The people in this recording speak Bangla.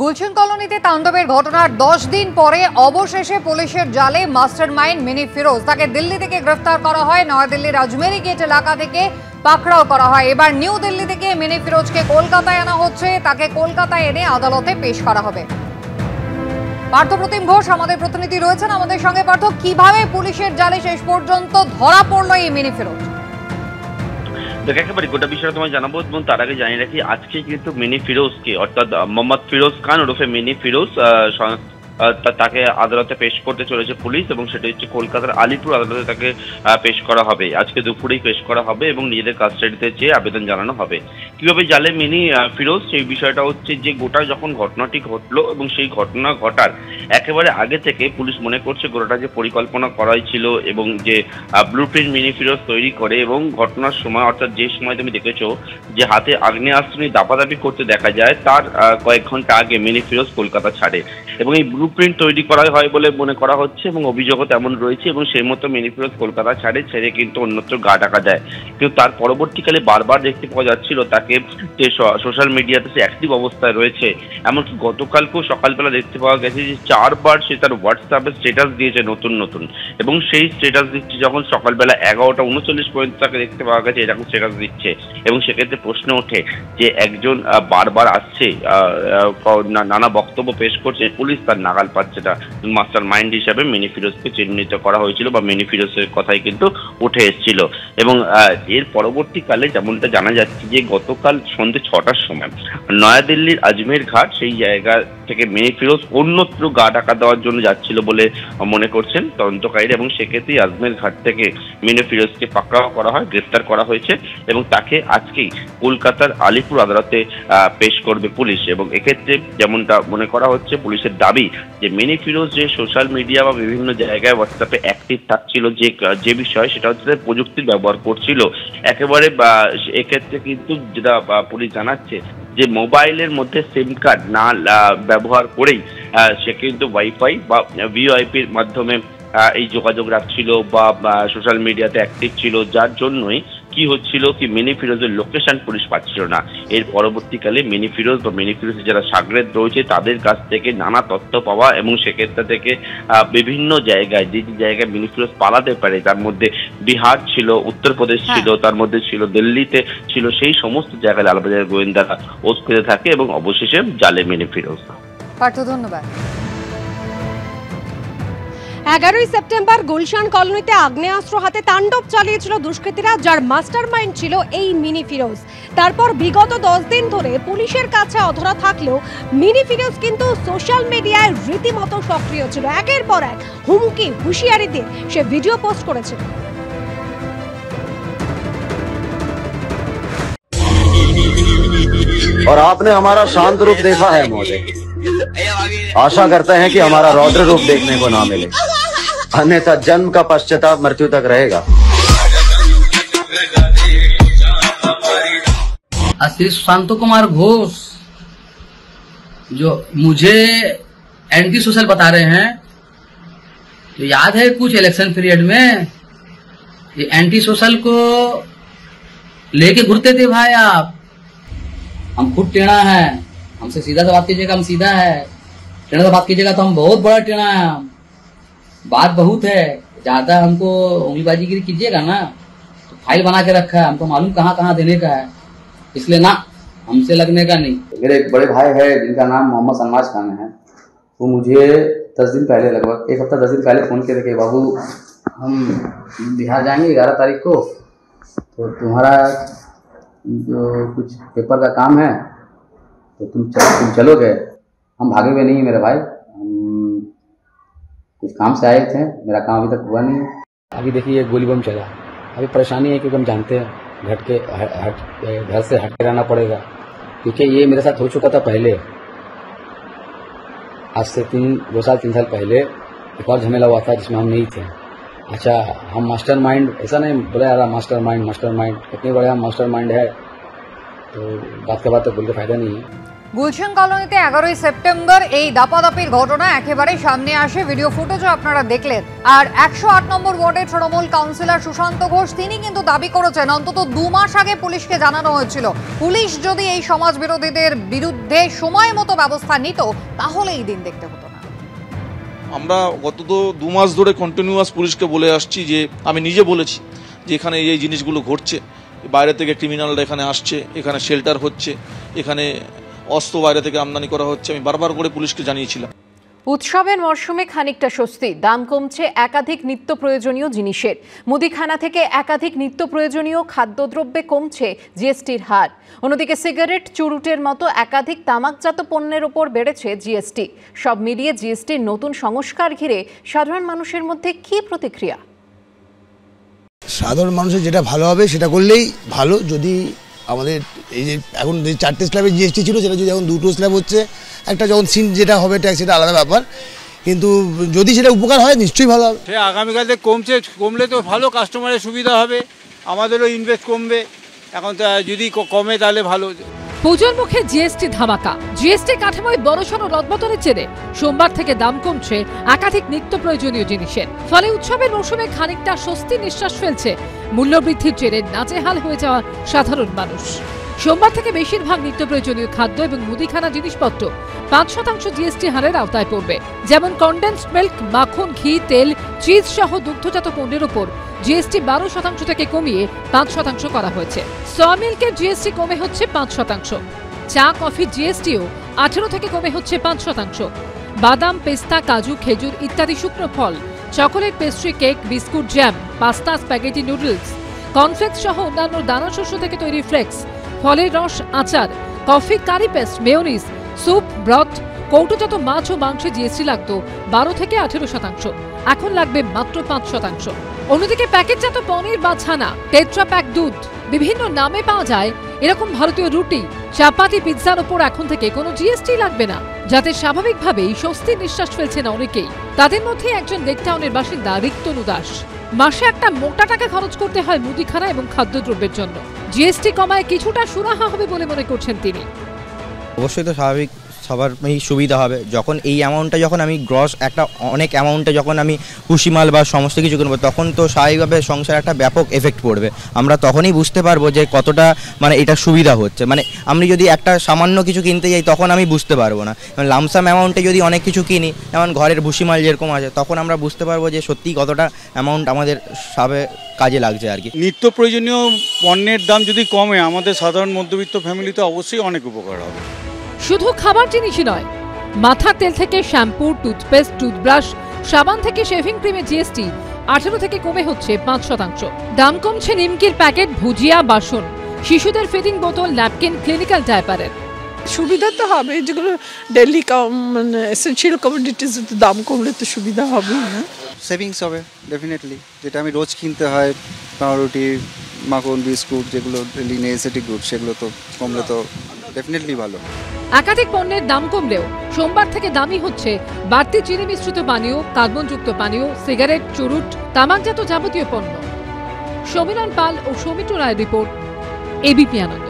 গুলশান কলোনিতে তাণ্ডবের ঘটনার 10 দিন পরে অবশেষে পুলিশের জালে মাস্টারমাইন্ড মিনি ফিরোজ। তাকে দিল্লি থেকে গ্রেফতার করা হয়। নয়াদিল্লির আজমেরি গেট এলাকা থেকে পাকড়াও করা হয়। এবার নিউ দিল্লি থেকে মিনি ফিরোজকে কলকাতায় আনা হচ্ছে। তাকে কলকাতায় এনে আদালতে পেশ করা হবে। পার্থপ্রতিম ঘোষ আমাদের প্রতিনিধি রয়েছেন আমাদের সঙ্গে। পার্থ, কিভাবে পুলিশের জালে শেষ পর্যন্ত ধরা পড়লো এই মিনি ফিরোজ? দেখ, একেবারে গোটা বিষয়টা তোমায় জানাবো এবং তার আগে জানিয়ে রাখি, আজকে কিন্তু মিনি ফিরোজকে অর্থাৎ মোহাম্মদ ফিরোজ খান ওরফে মিনি ফিরোজ তাকে আদালতে পেশ করতে চলেছে পুলিশ, এবং সেটা হচ্ছে কলকাতার আলিপুর আদালতে তাকে পেশ করা হবে। আজকে দুপুরেই পেশ করা হবে এবং নিজেদের কাস্টাডিতে চেয়ে আবেদন জানানো হবে। কিভাবে জালে মিনি ফিরোজ, সেই বিষয়টা হচ্ছে যে গোটা যখন ঘটনাটি ঘটলো এবং সেই ঘটনা ঘটার একেবারে আগে থেকে পুলিশ মনে করছে গোটাটা যে পরিকল্পনা করাই ছিল এবং যে ব্লুপ্রিন্ট মিনি ফিরোজ তৈরি করে, এবং ঘটনার সময় অর্থাৎ যে সময় তুমি দেখেছো যে হাতে আগ্নেয়াস্ত্র নিয়ে দাপাদাপি করতে দেখা যায়, তার কয়েক ঘন্টা আগে মিনি ফিরোজ কলকাতা ছাড়ে এবং এই ব্লুপ্রিন্ট তৈরি করা হয় বলে মনে করা হচ্ছে এবং অভিযোগও তেমন রয়েছে। এবং সেই মতো মিনি ফিরোজ কলকাতা ছেড়ে কিন্তু অন্যত্র গা ঢাকা দেয়। কিন্তু তার পরবর্তীকালে বারবার দেখতে পাওয়া যাচ্ছিল তাকে যে সোশ্যাল মিডিয়াতে সে অ্যাক্টিভ অবস্থায় রয়েছে। এমনকি গতকালকেও সকালবেলা দেখতে পাওয়া গেছে যে 4 বার সে তার হোয়াটসঅ্যাপে স্ট্যাটাস দিয়েছে নতুন এবং সেই স্ট্যাটাস দিচ্ছে যখন সকালবেলা 11:39 পর্যন্ত তাকে দেখতে পাওয়া গেছে এরকম স্ট্যাটাস দিচ্ছে। এবং সেক্ষেত্রে প্রশ্ন ওঠে যে একজন বারবার আসছে, নানা বক্তব্য পেশ করছে, পুলিশ তার নাগাল পাচ্ছে না। মাস্টার মাইন্ড হিসাবে মিনি ফিরোজকে চিহ্নিত করা হয়েছিল বা মিনি ফিরোজের কথাই কিন্তু উঠে এসেছিল। এবং এর পরবর্তীকালে যেমনটা জানা যাচ্ছে যে গতকাল সন্ধ্যে 6টার সময় নয়াদিল্লির আজমের ঘাট, সেই জায়গা থেকে মিনি ফিরোজ অন্যত্র গা ঢাকা দেওয়ার জন্য যাচ্ছিল বলে মনে করছেন তদন্তকারীরা, এবং সেক্ষেত্রেই আজমের ঘাট থেকে মিনি ফিরোজকে পাকড়াও করা হয়, গ্রেফতার করা হয়েছে এবং তাকে আজকেই কলকাতার আলিপুর আদালতে পেশ করবে পুলিশ। এবং এক্ষেত্রে যেমনটা মনে করা হচ্ছে, পুলিশের দাবি যে মিনি ফিরোজ যে সোশ্যাল মিডিয়া বা বিভিন্ন জায়গায় হোয়াটসঅ্যাপে অ্যাক্টিভ থাকছিল, যে বিষয় সেটা হচ্ছে প্রযুক্তির ব্যবহার করছিল একেবারে। এক্ষেত্রে কিন্তু যেটা পুলিশ জানাচ্ছে যে মোবাইলের মধ্যে সিম কার্ড না ব্যবহার করেই সে কিন্তু ওয়াইফাই বা ভিওআইপির মাধ্যমে এই যোগাযোগ রাখছিল বা সোশ্যাল মিডিয়াতে অ্যাক্টিভ ছিল, যার জন্যই কি হচ্ছিল কি মিনি ফিরোজের লোকেশন পুলিশ পাচ্ছিল না। এর পরবর্তীকালে মিনি ফিরোজ বা মিনি ফিরোজের যারা সাগরেদ রয়েছে তাদের কাছ থেকে নানা তথ্য পাওয়া এবং সেক্ষেত্রে থেকে বিভিন্ন জায়গায় যে জায়গায় মিনি ফিরোজ পালাতে পারে, তার মধ্যে বিহার ছিল, উত্তরপ্রদেশ ছিল, তার মধ্যে ছিল দিল্লিতে ছিল, সেই সমস্ত জায়গায় লালবাজারের গোয়েন্দারা ওস পেতে থাকে এবং অবশেষে জালে মিনি ফিরোজ। ধন্যবাদ। 11ই সেপ্টেম্বর গুলশান কলোনিতে আগ্নেয়াস্ত্র হাতে তাণ্ডব চালিয়েছিল দুষ্কৃতীরা, যার মাস্টারমাইন্ড ছিল এই মিনি ফিরোজ। তারপর বিগত 10 দিন ধরে পুলিশের কাছে অধরা থাকলেও মিনি ফিরোজ কিন্তু সোশ্যাল মিডিয়ায় রীতিমতো সক্রিয় ছিল। একের পর এক হুমকি হুঁশিয়ারি দিয়ে সে ভিডিও পোস্ট করেছিল। और आपने हमारा शांत रूप देखा है महोदय। आशा करते हैं कि हमारा रौद्र रूप देखने को ना मिले, अन्यथा जन्म का पश्चाताप मृत्यु तक रहेगा। श्री शांतो कुमार घोष जो मुझे एंटी सोशल बता रहे हैं, तो याद है कुछ इलेक्शन पीरियड में ये एंटी सोशल को लेके घूरते थे भाई आप। हम खुद टेढ़ा है, हमसे सीधा से बात कीजिएगा, हम सीधा है। टेढ़ा से बात कीजिएगा तो हम बहुत बड़ा टेढ़ा है। हम बात बहुत है, ज्यादा हमको उंगलीबाजी कीजिएगा ना तो फाइल बना के रखा है, हमको मालूम कहाँ कहाँ देने का है, इसलिए ना हमसे लगने का नहीं। मेरे एक बड़े भाई है जिनका नाम मोहम्मद सनवाज खान है, वो मुझे 10 दिन पहले, लगभग 1 हफ्ता 10 दिन पहले फ़ोन किए थे कि बाबू हम बिहार जाएंगे 11 तारीख को, तो तुम्हारा जो कुछ पेपर का काम है तो तुम चलोगे? हम भागे हुए नहीं मेरे भाई, हम कुछ काम से आए थे, मेरा काम अभी तक हुआ नहीं है। अभी देखिए ये गोली बम चला, अभी परेशानी है क्योंकि हम जानते हैं घर से हट के रहना पड़ेगा, क्योंकि ये मेरे साथ हो चुका था पहले। आज से 2 साल 3 साल पहले एक और झमेला हुआ था जिसमें हम नहीं थे। अच्छा, हम मास्टरमाइंड ऐसा नहीं बोला यार, मास्टरमाइंड कितने बड़े हम मास्टरमाइंड है, तो बात के बाद तो बोल के फायदा नहीं है। গুলশান কলোনিতে 11ই সেপ্টেম্বর এই দাপাদাপির ঘটনা একেবারে সামনে আসে, ভিডিও ফুটেজও আপনারা দেখলেন। আর 108 নম্বর ওয়ার্ডের তৃণমূল কাউন্সিলর সুশান্ত ঘোষ তিনি কিন্তু দাবি করেছেন অন্তত 2 মাস আগে পুলিশকে জানানো হয়েছিল, পুলিশ যদি এই সমাজ বিরোধীদের বিরুদ্ধে সময় মতো ব্যবস্থা নিত তাহলে এই দিন দেখতে হতো না। আমরা গত 2 মাস ধরে কন্টিনিউয়াস পুলিশকে বলে আসছি, যে আমি নিজে বলেছি যে এখানে এই জিনিসগুলো ঘটছে, বাইরে থেকে ক্রিমিনালরা এখানে আসছে, এখানে শেল্টার হচ্ছে, এখানে অস্ত্র বাইরে থেকে আমদানি করা হচ্ছে, আমি বারবার করে পুলিশকে জানিয়েছিলাম। উৎসবের মরশুমে খানিকটা স্বস্তি, দাম কমছে একাধিক নিত্য প্রয়োজনীয় জিনিসের। মুদিখানা থেকে একাধিক নিত্য প্রয়োজনীয় খাদ্যদ্রব্যে কমছে জিএসটির হার। অন্যদিকে সিগারেট, চুরুটের মতো একাধিক তামাকজাত পণ্যের ওপর বেড়েছে জিএসটি। সব মিলিয়ে জিএসটির নতুন সংস্কার ঘিরে সাধারণ মানুষের মধ্যে কী প্রতিক্রিয়া? সাধারণ মানুষের যেটা ভালো হবে সেটা করলেই ভালো। যদি আমাদের এই যে এখন যে 4টে স্ল্যাবের জিএসটি ছিল সেটা যদি এখন 2টো স্ল্যাব হচ্ছে, একটা যখন সিন যেটা হবে ট্যাক্স সেটা আলাদা ব্যাপার, কিন্তু যদি সেটা উপকার হয় নিশ্চয়ই ভালো হবে। সে আগামীকালে কমলে তো ভালো, কাস্টমারের সুবিধা হবে, আমাদেরও ইনভেস্ট কমবে। এখন যদি কমে তাহলে ভালো। পুজোর মুখে জিএসটি ধামাকা। জিএসটি কাঠামোয় বড়সড় রদবদলের জেরে সোমবার থেকে দাম কমছে একাধিক নিত্য প্রয়োজনীয় জিনিসের। ফলে উৎসবের মৌসুমে খানিকটা স্বস্তি নিঃশ্বাস ফেলছে মূল্যবৃদ্ধির জেরে নাজেহাল হয়ে যাওয়া সাধারণ মানুষ। সোমবার থেকে বেশিরভাগ নিত্য প্রয়োজনীয় খাদ্য এবং মুদিখানা জিনিসপত্র 5% জিএসটি হারের আওতায় পড়বে। যেমন কনডেন্সড মিল্ক, মাখন, ঘি, তেল, চিজ সহ দুগ্ধজাত পণ্যের উপর জিএসটি 12% থেকে কমিয়ে 5% করা হয়েছে। সয়া মিল্কের জিএসটি কমে হচ্ছে 5%। চা কফির জিএসটিও 18 থেকে কমে হচ্ছে 5%। বাদাম, পেস্তা, কাজু, খেজুর ইত্যাদি শুকনো ফল, chocolate, pastry, cake, biscuit, jam, pasta, spaghetti, noodles, cornflakes সহ অন্যান্য দানা শস্য থেকে তৈরি ফ্লেক্স, ফলের রস, আচার, কফি, কারি পেস্ট, মেয়োনিজ, স্যুপ, ব্রথ, কৌটোজাত মাছ ও মাংসে জিএসটি লাগতো 12 থেকে 18%, এখন লাগবে মাত্র 5%। অন্যদিকে প্যাকেটজাত পনির বা ছানা, টেট্রা প্যাক দুধ, বিভিন্ন নামে পাওয়া যায় এরকম ভারতীয় রুটি, চাপাতি, পিৎজার ওপর এখন থেকে কোনো জিএসটি লাগবে না, যাতে স্বাভাবিকভাবেই স্বস্তির নিঃশ্বাস ফেলছেন অনেকেই। তাদের মধ্যে একজন লেকটাউনের বাসিন্দা রিক্তনু দাস। মাসে একটা মোটা টাকা খরচ করতে হয় মুদিখানা এবং খাদ্যদ্রব্যের জন্য। জিএসটি কমায় কিছুটা সুরাহা হবে বলে মনে করছেন তিনি। অবশ্যই তো স্বাভাবিক, সবার সুবিধা হবে। যখন এই অ্যামাউন্টটা যখন আমি গ্রস একটা অনেক অ্যামাউন্টে যখন আমি ভুসিমাল বা সমস্ত কিছু কিনবো, তখন তো স্বাভাবিকভাবে সংসারে একটা ব্যাপক এফেক্ট পড়বে। আমরা তখনই বুঝতে পারবো যে কতটা মানে এটা সুবিধা হচ্ছে। মানে আমি যদি একটা সামান্য কিছু কিনতে যাই তখন আমি বুঝতে পারবো না, লামসাম অ্যামাউন্টে যদি অনেক কিছু কিনি, যেমন ঘরের ভুসিমাল যেরকম আছে, তখন আমরা বুঝতে পারবো যে সত্যিই কতটা অ্যামাউন্ট আমাদের সবে কাজে লাগছে আর কি। নিত্য প্রয়োজনীয় পণ্যের দাম যদি কমে আমাদের সাধারণ মধ্যবিত্ত ফ্যামিলিতে অবশ্যই অনেক উপকার হবে। শুধু খাবার জিনিসই নয়, মাথার তেল থেকে শ্যাম্পু, টুথপেস্ট, টুথব্রাশ, সাবান থেকে শেভিং ক্রিমের জিএসটি 18 থেকে কমে হচ্ছে 5%। দাম কমছে নিমকির প্যাকেট, ভুজিয়া, বাসন, শিশুদের ফিডিং বোতল, ন্যাপকিন, ক্লিনিক্যাল ডায়াপারের। সুবিধা তো হবে, যেগুলো ডেইলি মানে এসেনশিয়াল কমোডিটিস দাম কমলে তো সুবিধা হবে না। সেভিংস হবে ডেফিনেটলি, যেটা আমি রোজ কিনতে হয়, পাউরুটি, মাখন, বিস্কুট, যেগুলো ডেইলি নেসেসিটি গুড, সেগুলো তো কমলে তো ডেফিনেটলি ভালো। একাধিক পণ্যের দাম কমলেও সোমবার থেকে দামি হচ্ছে বাড়তি চিনি মিশ্রিত পানীয়, কার্বনযুক্ত পানীয়, সিগারেট, চুরুট, তামাকজাত যাবতীয় পণ্য। সমীরণ পাল ও সৌমিত্র রায়ের রিপোর্ট, এবিপি আনন্দ।